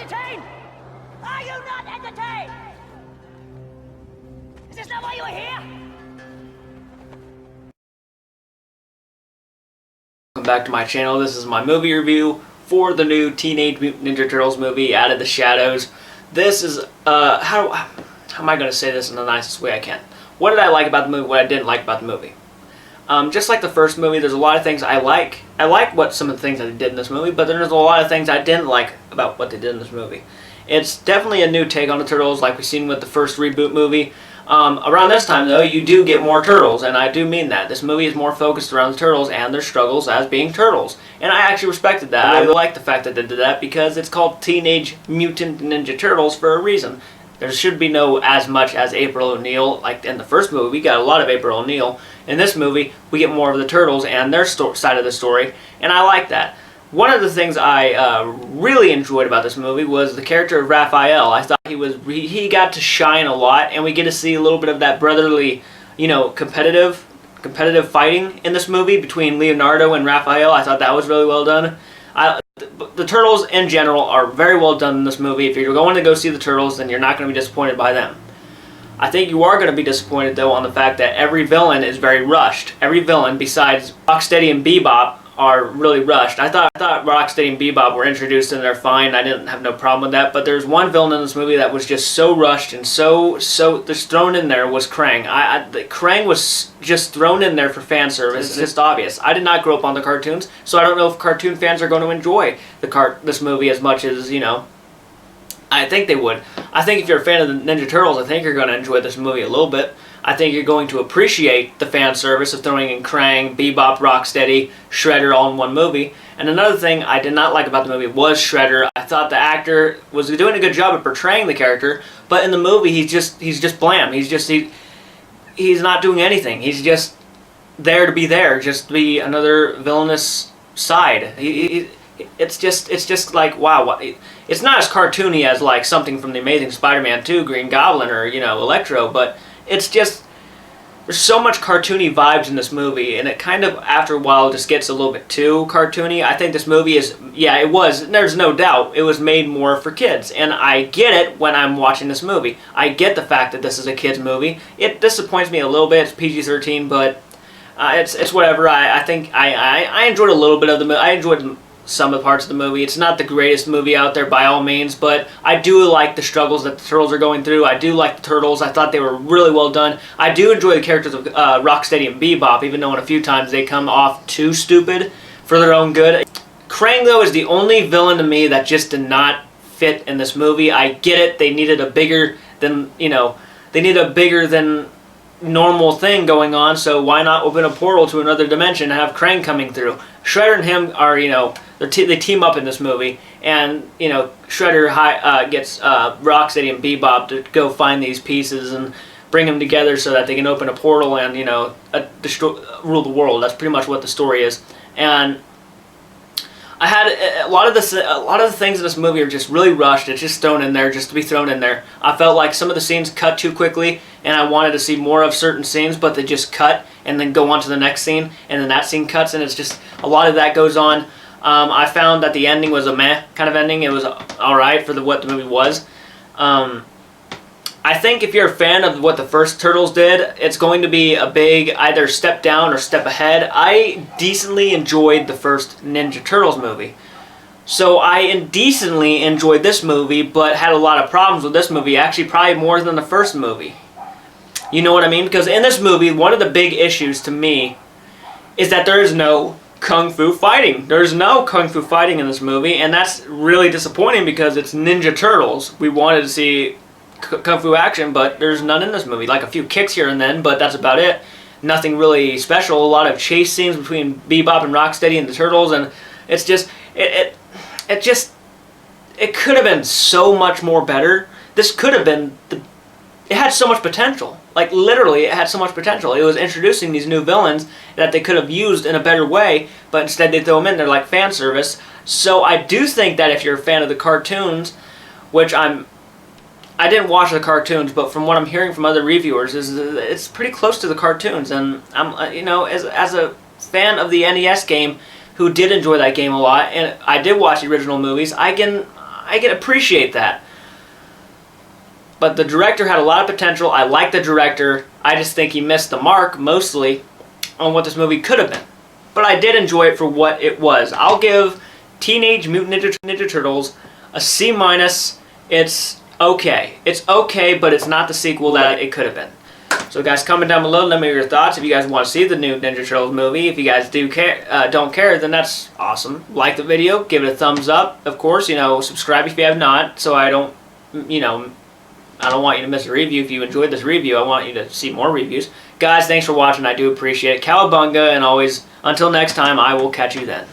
entertained? Are you not entertained? Is this not why you are here? Welcome back to my channel. This is my movie review for the new Teenage Mutant Ninja Turtles movie, Out of the Shadows. This is, how am I going to say this in the nicest way I can? What did I like about the movie, what I didn't like about the movie? Just like the first movie, there's a lot of things I like. I like what some of the things that they did in this movie, but there's a lot of things I didn't like about what they did in this movie. It's definitely a new take on the Turtles, like we've seen with the first reboot movie. Around this time, though, you do get more Turtles, and I do mean that. This movie is more focused around the Turtles and their struggles as being Turtles. And I actually respected that. I really like the fact that they did that because it's called Teenage Mutant Ninja Turtles for a reason. There should be no as much as April O'Neil. Like in the first movie, we got a lot of April O'Neil. In this movie, we get more of the Turtles and their side of the story, and I like that. One of the things I really enjoyed about this movie was the character of Raphael. I thought he got to shine a lot, and we get to see a little bit of that brotherly, competitive fighting in this movie between Leonardo and Raphael. I thought that was really well done. The Turtles in general are very well done in this movie. If you're going to go see the Turtles, then you're not going to be disappointed by them. I think you are going to be disappointed, though, on the fact that every villain is very rushed. Every villain, besides Rocksteady and Bebop, are really rushed. I thought Rocksteady and Bebop were introduced and they're fine. I didn't have no problem with that. But there's one villain in this movie that was just so rushed and so just thrown in there was Krang. Krang was just thrown in there for fan service. It's just obvious. I did not grow up on the cartoons, so I don't know if cartoon fans are going to enjoy this movie as much as, I think they would. I think if you're a fan of the Ninja Turtles, I think you're going to enjoy this movie a little bit. I think you're going to appreciate the fan service of throwing in Krang, Bebop, Rocksteady, Shredder all in one movie. And another thing I did not like about the movie was Shredder. I thought the actor was doing a good job of portraying the character, but in the movie he's just bland. He's not doing anything. He's just there to be there, just to be another villainous side. It's just like, wow, it's not as cartoony as like something from the Amazing Spider-Man 2, Green Goblin, or Electro, but it's just, there's so much cartoony vibes in this movie, and it kind of, after a while, just gets a little bit too cartoony. I think this movie is, there's no doubt, it was made more for kids, and I get it when I'm watching this movie. I get the fact that this is a kid's movie. It disappoints me a little bit. It's PG-13, but it's whatever. I think I enjoyed a little bit of the movie. I enjoyed some of the parts of the movie. It's not the greatest movie out there by all means, but I do like the struggles that the Turtles are going through. I do like the Turtles. I thought they were really well done. I do enjoy the characters of Rocksteady and Bebop, even though in a few times they come off too stupid for their own good. Krang, though, is the only villain to me that just did not fit in this movie. I get it. They needed a bigger than, normal thing going on, so why not open a portal to another dimension and have Krang coming through? Shredder and him are, they team up in this movie, and, Shredder gets Rocksteady and Bebop to go find these pieces and bring them together so that they can open a portal and, rule the world. That's pretty much what the story is. And I had a lot of the things in this movie are just really rushed. It's just thrown in there just to be thrown in there. I felt like some of the scenes cut too quickly, and I wanted to see more of certain scenes, but they just cut and then go on to the next scene, and then that scene cuts, and it's just a lot of that goes on. I found that the ending was a meh kind of ending. It was all right for what the movie was. I think if you're a fan of what the first Turtles did, it's going to be a big either step down or step ahead. I decently enjoyed the first Ninja Turtles movie. So I decently enjoyed this movie, but had a lot of problems with this movie, actually probably more than the first movie. You know what I mean? Because in this movie, one of the big issues to me is that there is no kung fu fighting. There's no kung fu fighting in this movie, and that's really disappointing because it's Ninja Turtles. We wanted to see kung fu action, but there's none in this movie. Like a few kicks here and then, but that's about it. Nothing really special. A lot of chase scenes between Bebop and Rocksteady and the Turtles, and it's just it could have been so much more better. This could have been it had so much potential. Like literally, it had so much potential. It was introducing these new villains that they could have used in a better way, but instead they throw them in there like fan service. So I do think that if you're a fan of the cartoons, which I didn't watch the cartoons, but from what I'm hearing from other reviewers, it's pretty close to the cartoons. And I'm, as a fan of the NES game, who did enjoy that game a lot, and I did watch the original movies, I I can appreciate that. But the director had a lot of potential. I like the director. I just think he missed the mark mostly on what this movie could have been. But I did enjoy it for what it was. I'll give Teenage Mutant Ninja Turtles a C-. It's okay. It's okay, but it's not the sequel that it could have been. So guys, comment down below, let me know your thoughts. If you guys want to see the new Ninja Turtles movie, if you guys don't care, then that's awesome. Like the video, give it a thumbs up. Of course, subscribe if you have not, so I don't want you to miss a review. If you enjoyed this review, I want you to see more reviews. Guys, thanks for watching. I do appreciate it. Cowabunga, and always, until next time, I will catch you then.